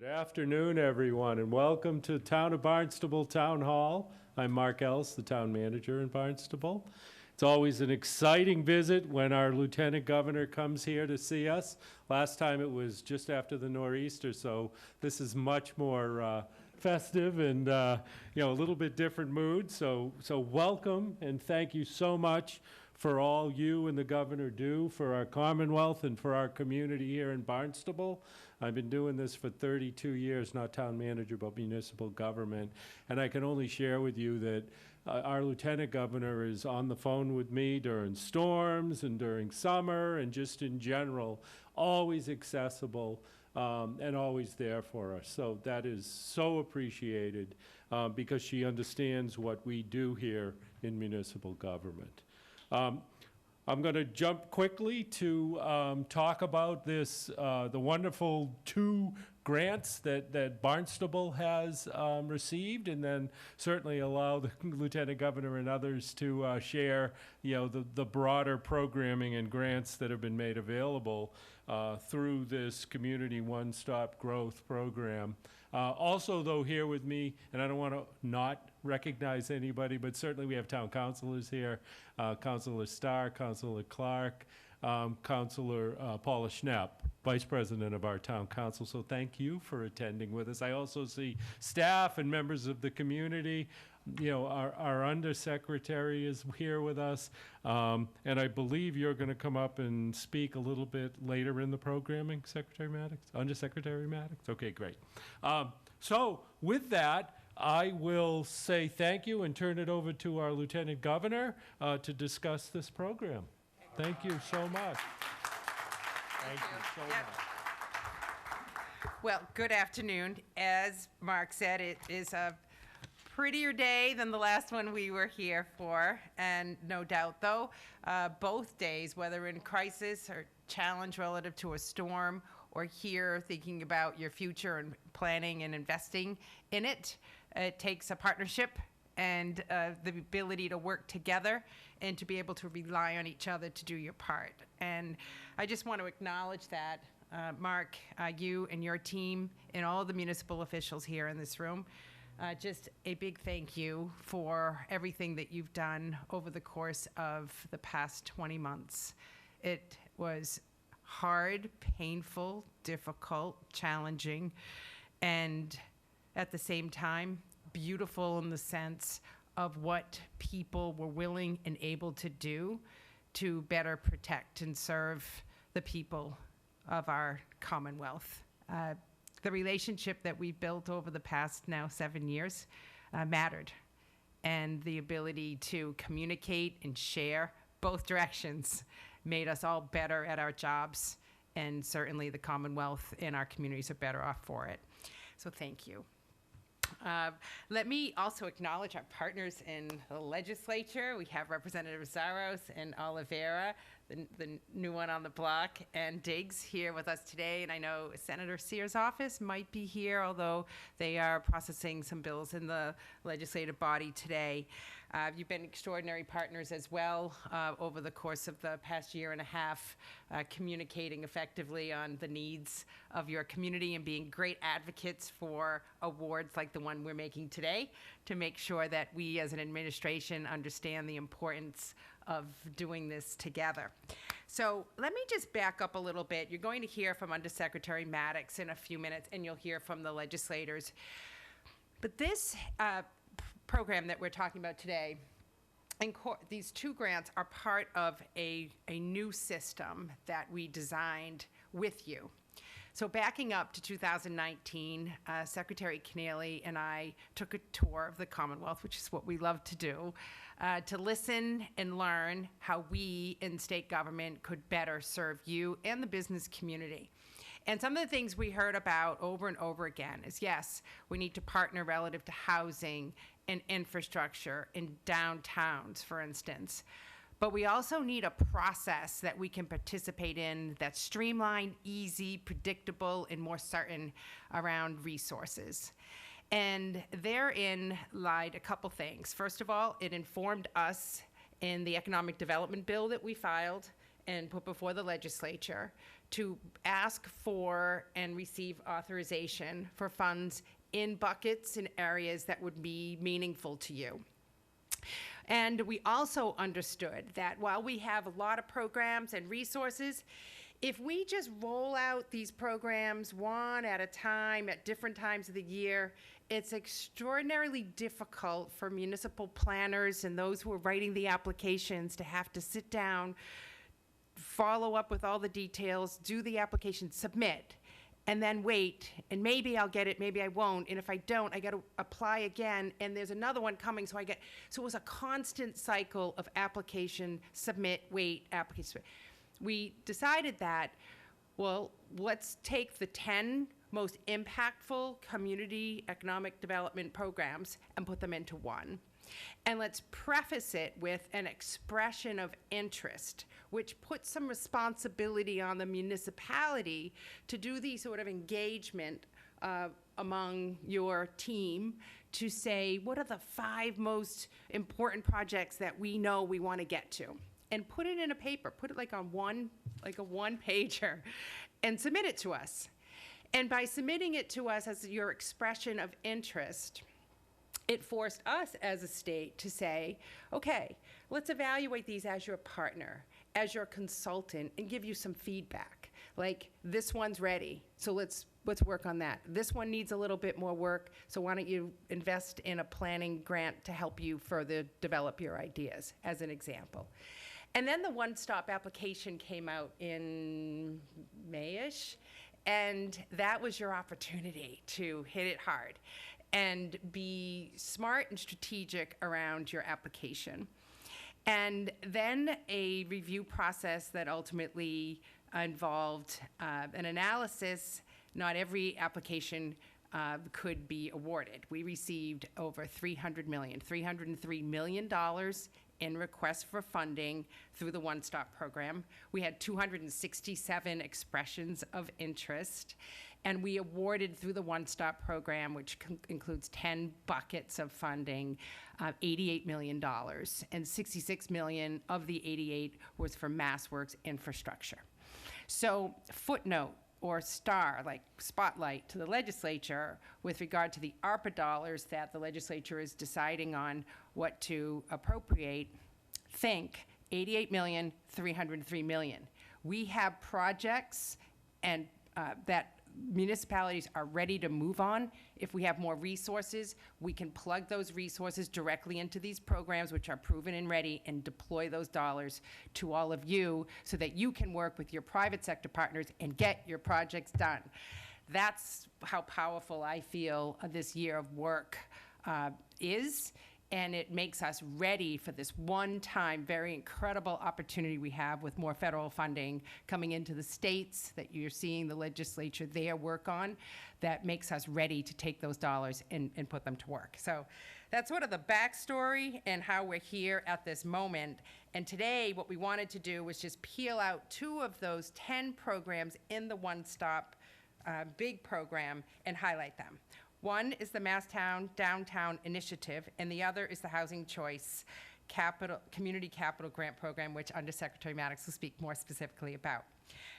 Good afternoon, everyone, and welcome to Town of Barnstable Town Hall. I'm Mark Ellis, the town manager in Barnstable. It's always an exciting visit when our Lieutenant Governor comes here to see us. Last time it was just after the nor'easter, so this is much more festive and a little bit different mood. So welcome and thank you so much for all you and the governor do for our Commonwealth and for our community here in Barnstable. I've been doing this for 32 years, not town manager, but municipal government. And I can only share with you that our lieutenant governor is on the phone with me during storms and during summer and just in general, always accessible and always there for us. So that is so appreciated because she understands what we do here in municipal government. I'm going to jump quickly to talk about this, the wonderful 2 grants that Barnstable has received, and then certainly allow the Lieutenant Governor and others to share, the broader programming and grants that have been made available through this Community One-Stop Growth Program. Also, though, here with me, and I don't want to not recognize anybody, but certainly we have town councilors here, Councilor Starr, Councilor Clark, Councilor Paula Schnapp, Vice President of our town council. So thank you for attending with us. I also see staff and members of the community. Our undersecretary is here with us, and I believe you're going to come up and speak a little bit later in the programming, Secretary Maddox, Undersecretary Maddox. Okay, great. So with that, I will say thank you and turn it over to our Lieutenant Governor to discuss this program. Thank you so much. Thank you so much. Well, good afternoon. As Mark said, it is a prettier day than the last one we were here for, and no doubt, though, both days, whether in crisis or challenge relative to a storm, or here thinking about your future and planning and investing in it, it takes a partnership and the ability to work together and to be able to rely on each other to do your part. And I just want to acknowledge that, Mark, you and your team and all the municipal officials here in this room, just a big thank you for everything that you've done over the course of the past 20 months. It was hard, painful, difficult, challenging, and at the same time, beautiful in the sense of what people were willing and able to do to better protect and serve the people of our Commonwealth. The relationship that we built over the past now 7 years mattered, and the ability to communicate and share both directions made us all better at our jobs, and certainly the Commonwealth and our communities are better off for it. So thank you. Let me also acknowledge our partners in the legislature. We have Representative Zaros and Oliveira, the new one on the block, and Diggs here with us today. And I know Senator Sears' office might be here, although they are processing some bills in the legislative body today. You've been extraordinary partners as well over the course of the past year and a half, communicating effectively on the needs of your community and being great advocates for awards like the one we're making today to make sure that we as an administration understand the importance of doing this together. So let me just back up a little bit. You're going to hear from Undersecretary Maddox in a few minutes, and you'll hear from the legislators. But this program that we're talking about today, and these 2 grants are part of a new system that we designed with you. So backing up to 2019, Secretary Keneally and I took a tour of the Commonwealth, which is what we love to do, to listen and learn how we in state government could better serve you and the business community. And some of the things we heard about over and over again is, yes, we need to partner relative to housing and infrastructure in downtowns, for instance. But we also need a process that we can participate in that's streamlined, easy, predictable, and more certain around resources. And therein lied a couple things. First of all, it informed us in the economic development bill that we filed and put before the legislature to ask for and receive authorization for funds in buckets in areas that would be meaningful to you. And we also understood that while we have a lot of programs and resources, if we just roll out these programs one at a time at different times of the year, it's extraordinarily difficult for municipal planners and those who are writing the applications to have to sit down, follow up with all the details, do the application, submit, and then wait, and maybe I'll get it, maybe I won't, and if I don't, I gotta apply again, and there's another one coming, so it was a constant cycle of application, submit, wait, application, submit. We decided that, well, let's take the 10 most impactful community economic development programs and put them into one. And let's preface it with an expression of interest, which puts some responsibility on the municipality to do the sort of engagement among your team to say, what are the 5 most important projects that we know we want to get to? And put it in a paper, put it like a one-pager, and submit it to us. And by submitting it to us as your expression of interest, it forced us as a state to say, okay, let's evaluate these as your partner, as your consultant, and give you some feedback. Like, this one's ready, so let's work on that. This one needs a little bit more work, so why don't you invest in a planning grant to help you further develop your ideas, as an example. And then the one-stop application came out in May-ish, and that was your opportunity to hit it hard and be smart and strategic around your application. And then a review process that ultimately involved an analysis. Not every application could be awarded. We received over $303 million in requests for funding through the One Stop program. We had 267 expressions of interest, and we awarded through the One Stop program, which includes 10 buckets of funding, $88 million, and $66 million of the 88 was for MassWorks infrastructure. So footnote or star, like spotlight to the legislature with regard to the ARPA dollars that the legislature is deciding on what to appropriate. Think $88 million, $303 million. We have projects and that municipalities are ready to move on. If we have more resources, we can plug those resources directly into these programs, which are proven and ready, and deploy those dollars to all of you so that you can work with your private sector partners and get your projects done. That's how powerful I feel this year of work is. And it makes us ready for this one-time, very incredible opportunity we have with more federal funding coming into the states that you're seeing the legislature there work on, that makes us ready to take those dollars and put them to work. So that's sort of the backstory and how we're here at this moment. And today, what we wanted to do was just peel out 2 of those 10 programs in the One Stop big program and highlight them. One is the Masstown Downtown Initiative, and the other is the Housing Choice Community Capital Grant Program, which Undersecretary Maddox will speak more specifically about.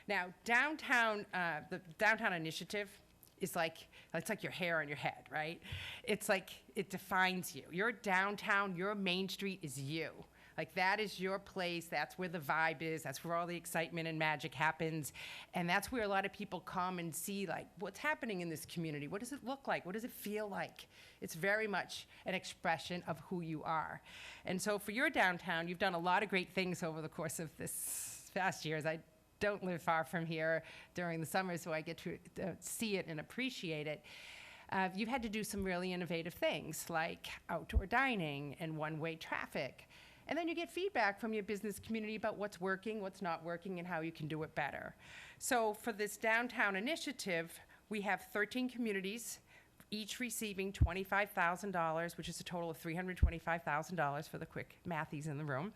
Now, the Downtown Initiative is it's like your hair on your head, right? It's like it defines you. Your downtown, your Main Street is you. Like, that is your place. That's where the vibe is. That's where all the excitement and magic happens. And that's where a lot of people come and see, like, what's happening in this community? What does it look like? What does it feel like? It's very much an expression of who you are. And so for your downtown, you've done a lot of great things over the course of this past years. I don't live far from here during the summer, so I get to see it and appreciate it. You've had to do some really innovative things, like outdoor dining and one-way traffic. And then you get feedback from your business community about what's working, what's not working, and how you can do it better. So for this downtown initiative, we have 13 communities, each receiving $25,000, which is a total of $325,000 for the quick mathies in the room.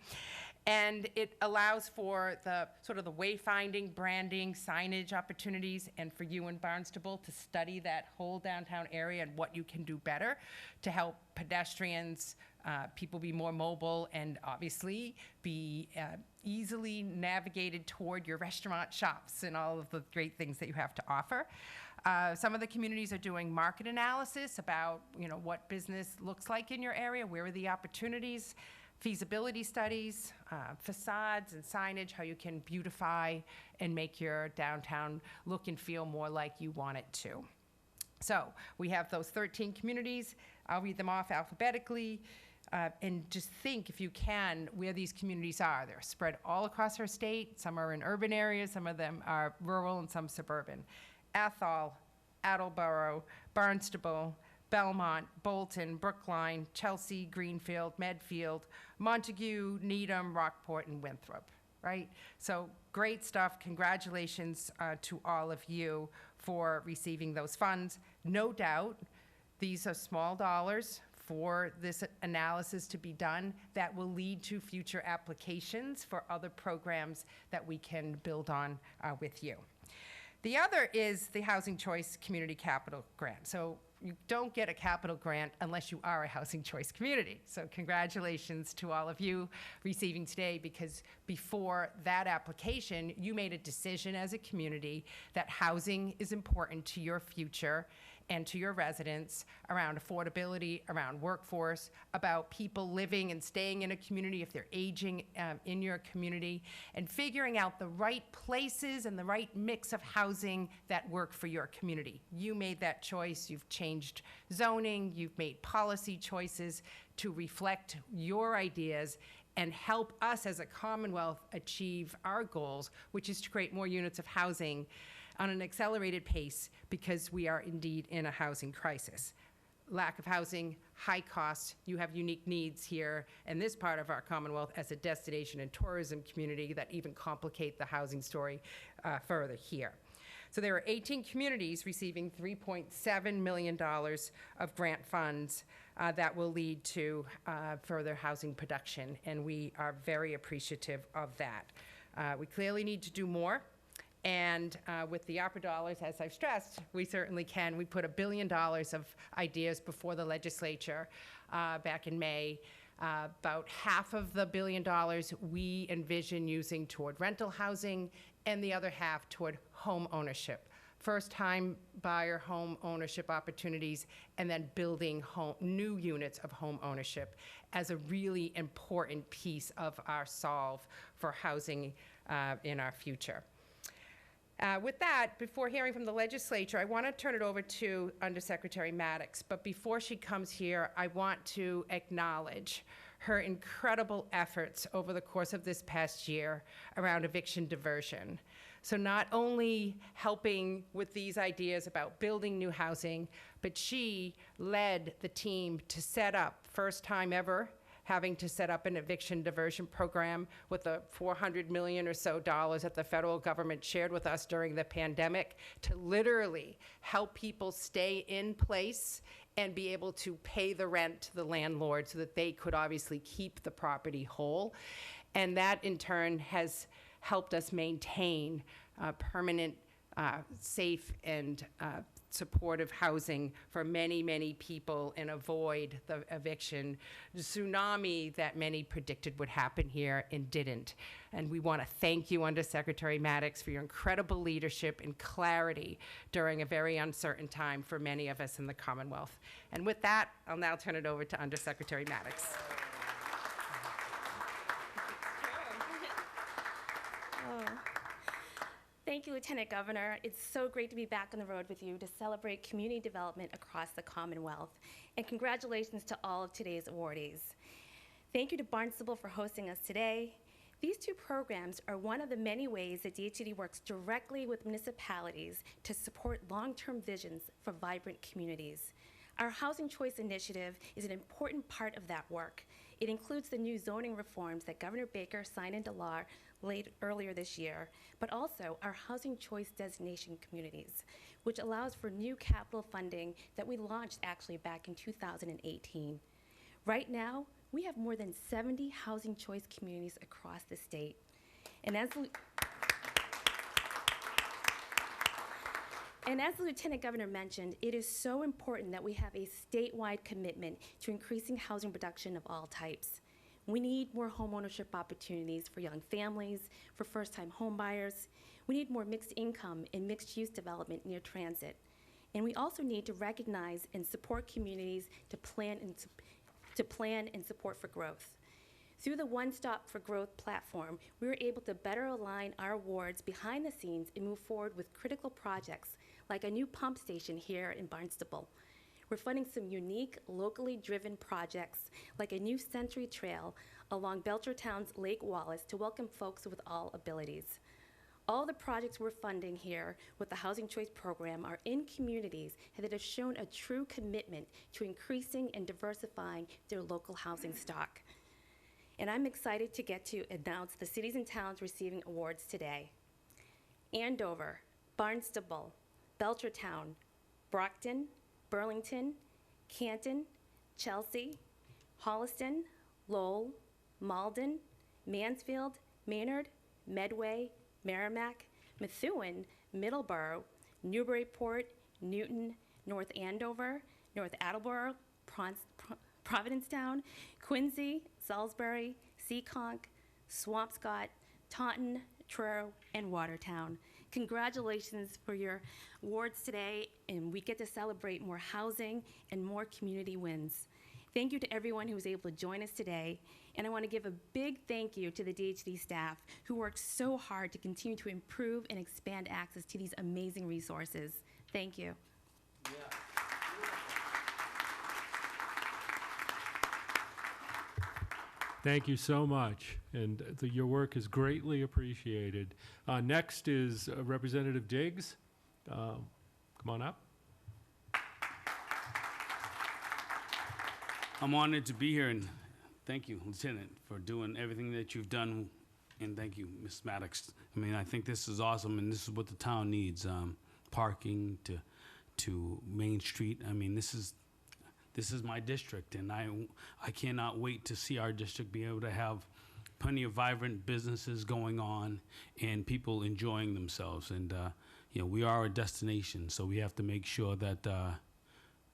And it allows for the sort of the wayfinding, branding, signage opportunities, and for you in Barnstable to study that whole downtown area and what you can do better to help pedestrians, people be more mobile and obviously be easily navigated toward your restaurant shops and all of the great things that you have to offer. Some of the communities are doing market analysis about, what business looks like in your area, where are the opportunities, feasibility studies, facades and signage, how you can beautify and make your downtown look and feel more like you want it to. So we have those 13 communities. I'll read them off alphabetically. And just think, if you can, where these communities are. They're spread all across our state. Some are in urban areas, some of them are rural, and some suburban. Athol, Attleboro, Barnstable, Belmont, Bolton, Brookline, Chelsea, Greenfield, Medfield, Montague, Needham, Rockport, and Winthrop, right? So great stuff. Congratulations to all of you for receiving those funds. No doubt, these are small dollars for this analysis to be done that will lead to future applications for other programs that we can build on with you. The other is the Housing Choice Community Capital Grant. So you don't get a capital grant unless you are a Housing Choice community. So congratulations to all of you receiving today, because before that application, you made a decision as a community that housing is important to your future and to your residents, around affordability, around workforce, about people living and staying in a community if they're aging in your community, and figuring out the right places and the right mix of housing that work for your community. You made that choice. You've changed zoning. You've made policy choices to reflect your ideas and help us as a Commonwealth achieve our goals, which is to create more units of housing on an accelerated pace, because we are indeed in a housing crisis. Lack of housing, high costs, you have unique needs here in this part of our Commonwealth as a destination and tourism community that even complicate the housing story further here. So there are 18 communities receiving $3.7 million of grant funds that will lead to further housing production, and we are very appreciative of that. We clearly need to do more. And with the ARPA dollars, as I've stressed, we certainly can. We put $1 billion of ideas before the legislature back in May. About half of the $1 billion we envision using toward rental housing, and the other half toward home ownership. First-time buyer home ownership opportunities, and then building new units of home ownership as a really important piece of our solve for housing in our future. With that, before hearing from the legislature, I want to turn it over to Undersecretary Maddox. But before she comes here, I want to acknowledge her incredible efforts over the course of this past year around eviction diversion. So not only helping with these ideas about building new housing, but she led the team to set up, first time ever, having to set up an eviction diversion program with the $400 million or so that the federal government shared with us during the pandemic to literally help people stay in place and be able to pay the rent to the landlord so that they could obviously keep the property whole. And that in turn has helped us maintain permanent, safe, and supportive housing for many, many people and avoid the eviction tsunami that many predicted would happen here and didn't. And we want to thank you, Undersecretary Maddox, for your incredible leadership and clarity during a very uncertain time for many of us in the Commonwealth. And with that, I'll now turn it over to Undersecretary Maddox. Thank you, Lieutenant Governor. It's so great to be back on the road with you to celebrate community development across the Commonwealth. And congratulations to all of today's awardees. Thank you to Barnstable for hosting us today. These two programs are one of the many ways that DHCD works directly with municipalities to support long-term visions for vibrant communities. Our Housing Choice Initiative is an important part of that work. It includes the new zoning reforms that Governor Baker signed into law earlier this year, but also our Housing Choice Designation communities, which allows for new capital funding that we launched actually back in 2018. Right now, we have more than 70 Housing Choice communities across the state. And And as the Lieutenant Governor mentioned, it is so important that we have a statewide commitment to increasing housing production of all types. We need more homeownership opportunities for young families, for first-time homebuyers. We need more mixed income and mixed-use development near transit. And we also need to recognize and support communities to plan and support for growth. Through the One Stop for Growth platform, we were able to better align our awards behind the scenes and move forward with critical projects like a new pump station here in Barnstable. We're funding some unique, locally driven projects like a new Century Trail along Belchertown's Lake Wallace to welcome folks with all abilities. All the projects we're funding here with the Housing Choice Program are in communities that have shown a true commitment to increasing and diversifying their local housing stock. And I'm excited to get to announce the cities and towns receiving awards today. Andover, Barnstable, Belchertown, Brockton, Burlington, Canton, Chelsea, Holliston, Lowell, Malden, Mansfield, Maynard, Medway, Merrimack, Methuen, Middleborough, Newburyport, Newton, North Andover, North Attleboro, Provincetown, Quincy, Salisbury, Seekonk, Swampscott, Taunton, Truro, and Watertown. Congratulations for your awards today, and we get to celebrate more housing and more community wins. Thank you to everyone who was able to join us today, and I want to give a big thank you to the DHD staff who worked so hard to continue to improve and expand access to these amazing resources. Thank you. Thank you so much, and your work is greatly appreciated. Next is Representative Diggs. Come on up. I'm honored to be here, and thank you, Lieutenant, for doing everything that you've done, and thank you, Ms. Maddox. I mean, I think this is awesome, and this is what the town needs, parking to Main Street. I mean, this is my district, and I cannot wait to see our district be able to have plenty of vibrant businesses going on and people enjoying themselves. And you know, we are a destination, so we have to make sure that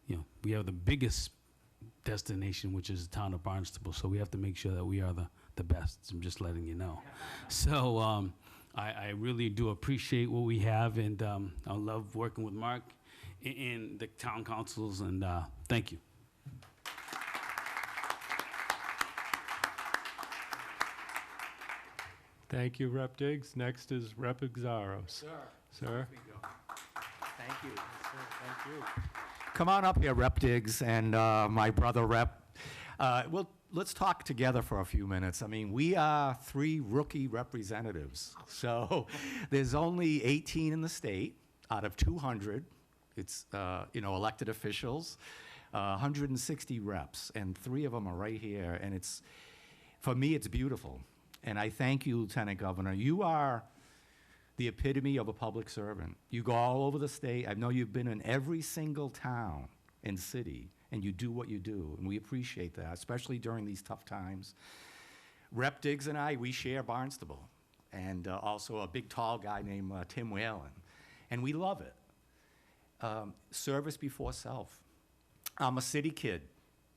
you know, we have the biggest destination, which is the town of Barnstable. So we have to make sure that we are the best. I'm just letting you know. So I really do appreciate what we have, and I love working with Mark and the town councils, and thank you. Thank you, Rep. Diggs. Next is Rep. Exaros. Sir. Thank you. Thank you. Come on up here, Rep. Diggs, and my brother, Rep. Well, let's talk together for a few minutes. I mean, we are 3 rookie representatives. So there's only 18 in the state out of 200. It's, you know, elected officials, 160 reps, and 3 of them are right here. And it's, for me, it's beautiful. And I thank you, Lieutenant Governor. You are the epitome of a public servant. You go all over the state. I know you've been in every single town and city, and you do what you do, and we appreciate that, especially during these tough times. Rep. Diggs and I, we share Barnstable, and also a big, tall guy named Tim Whalen, and we love it. Service before self. I'm a city kid,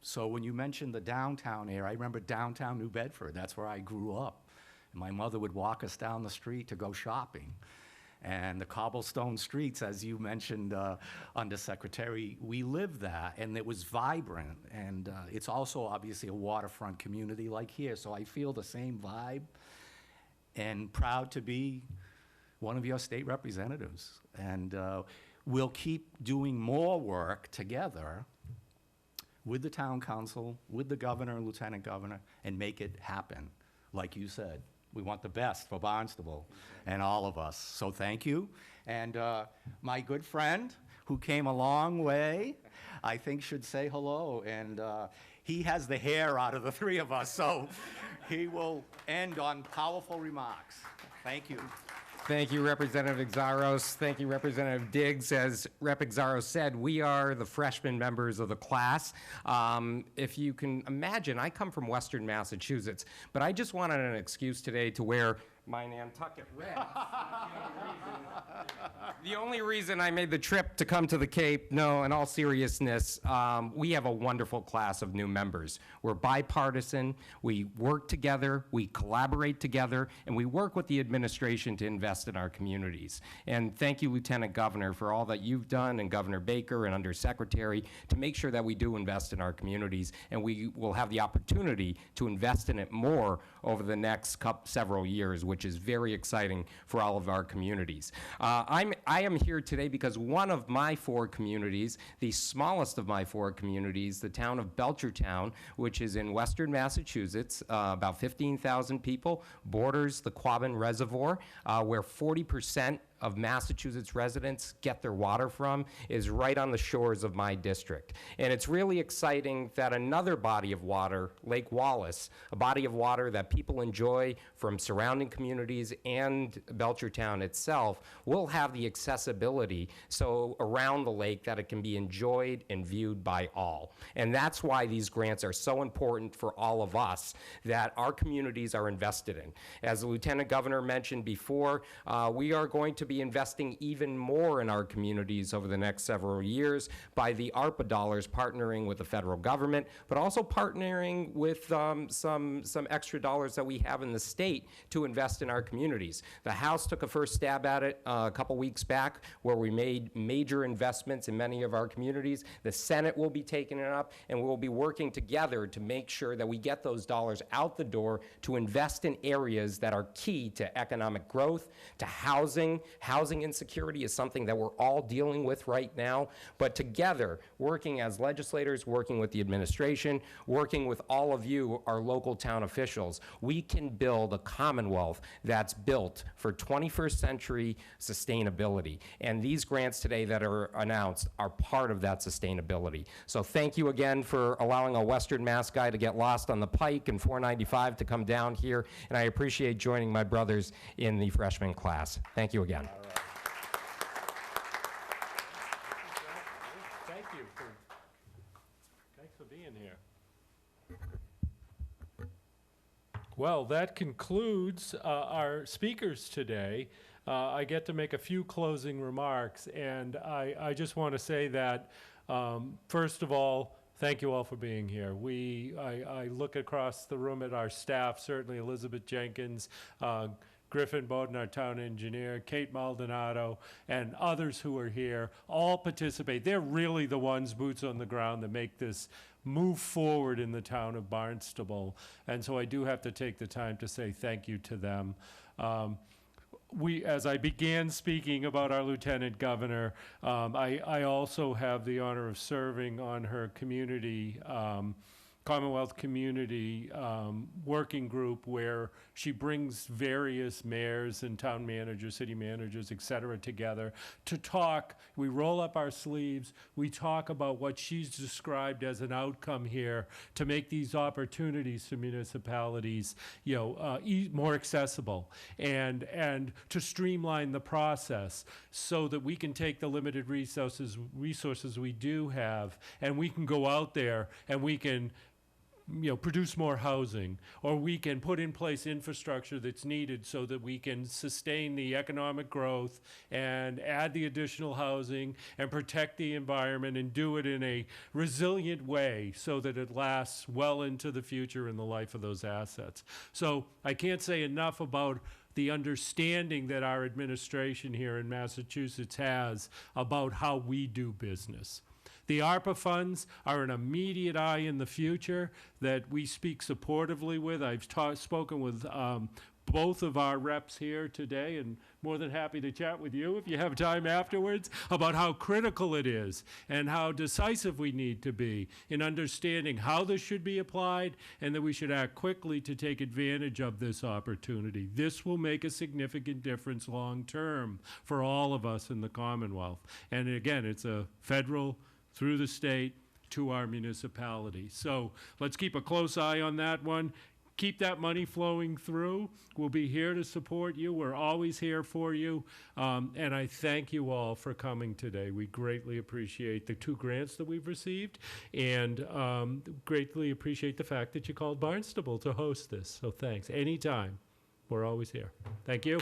so when you mentioned the downtown area, I remember downtown New Bedford. That's where I grew up. And my mother would walk us down the street to go shopping. And the cobblestone streets, as you mentioned, Undersecretary, we lived that, and it was vibrant. And it's also obviously a waterfront community like here, so I feel the same vibe, and proud to be one of your state representatives. And we'll keep doing more work together with the town council, with the governor and lieutenant governor, and make it happen. Like you said, we want the best for Barnstable and all of us. So thank you. And my good friend, who came a long way, I think should say hello. And he has the hair out of the 3 of us, so he will end on powerful remarks. Thank you. Thank you, Representative Exaros. Thank you, Representative Diggs. As Rep. Exaros said, we are the freshman members of the class. If you can imagine, I come from Western Massachusetts, but I just wanted an excuse today to wear my Nantucket red. The only reason I made the trip to come to the Cape, no, in all seriousness, we have a wonderful class of new members. We're bipartisan, we work together, we collaborate together, and we work with the administration to invest in our communities. And thank you, Lieutenant Governor, for all that you've done, and Governor Baker and Undersecretary, to make sure that we do invest in our communities, and we will have the opportunity to invest in it more over the next several years, which is very exciting for all of our communities. I am here today because one of my 4 communities, the smallest of my 4 communities, the town of Belchertown, which is in western Massachusetts, about 15,000 people, borders the Quabbin Reservoir, where 40% of Massachusetts residents get their water from, is right on the shores of my district. And it's really exciting that another body of water, Lake Wallace, a body of water that people enjoy from surrounding communities and Belchertown itself, will have the accessibility so around the lake that it can be enjoyed and viewed by all. And that's why these grants are so important for all of us that our communities are invested in. As the Lieutenant Governor mentioned before, we are going to be investing even more in our communities over the next several years by the ARPA dollars partnering with the federal government, but also partnering with some extra dollars that we have in the state to invest in our communities. The House took a first stab at it a couple weeks back, where we made major investments in many of our communities. The Senate will be taking it up, and we'll be working together to make sure that we get those dollars out the door to invest in areas that are key to economic growth, to housing. Housing insecurity is something that we're all dealing with right now, but together, working as legislators, working with the administration, working with all of you, our local town officials, we can build a Commonwealth that's built for 21st century sustainability. And these grants today that are announced are part of that sustainability. So thank you again for allowing a Western Mass guy to get lost on the Pike and 495 to come down here, and I appreciate joining my brothers in the freshman class. Thank you again. Thanks for being here. Well, that concludes our speakers today. I get to make a few closing remarks, and I just want to say that, first of all, thank you all for being here. I look across the room at our staff, certainly Elizabeth Jenkins, Griffin Bowden, our town engineer, Kate Maldonado, and others who are here, all participate. They're really the ones, boots on the ground, that make this move forward in the town of Barnstable. And so I do have to take the time to say thank you to them. As I began speaking about our Lieutenant Governor, I also have the honor of serving on her community, Commonwealth Community Working Group, where she brings various mayors and town managers, city managers, et cetera, together to talk. We roll up our sleeves. We talk about what she's described as an outcome here to make these opportunities to municipalities, more accessible, and to streamline the process so that we can take the limited resources we do have, and we can go out there and we can produce more housing, or we can put in place infrastructure that's needed so that we can sustain the economic growth and add the additional housing and protect the environment and do it in a resilient way so that it lasts well into the future in the life of those assets. So I can't say enough about the understanding that our administration here in Massachusetts has about how we do business. The ARPA funds are an immediate eye in the future that we speak supportively with. I've spoken with both of our reps here today, and more than happy to chat with you if you have time afterwards about how critical it is and how decisive we need to be in understanding how this should be applied, and that we should act quickly to take advantage of this opportunity. This will make a significant difference long term for all of us in the Commonwealth. And again, it's a federal, through the state, to our municipalities. So let's keep a close eye on that one. Keep that money flowing through. We'll be here to support you. We're always here for you. And I thank you all for coming today. We greatly appreciate the 2 grants that we've received, and greatly appreciate the fact that you called Barnstable to host this. So thanks. Anytime. We're always here. Thank you.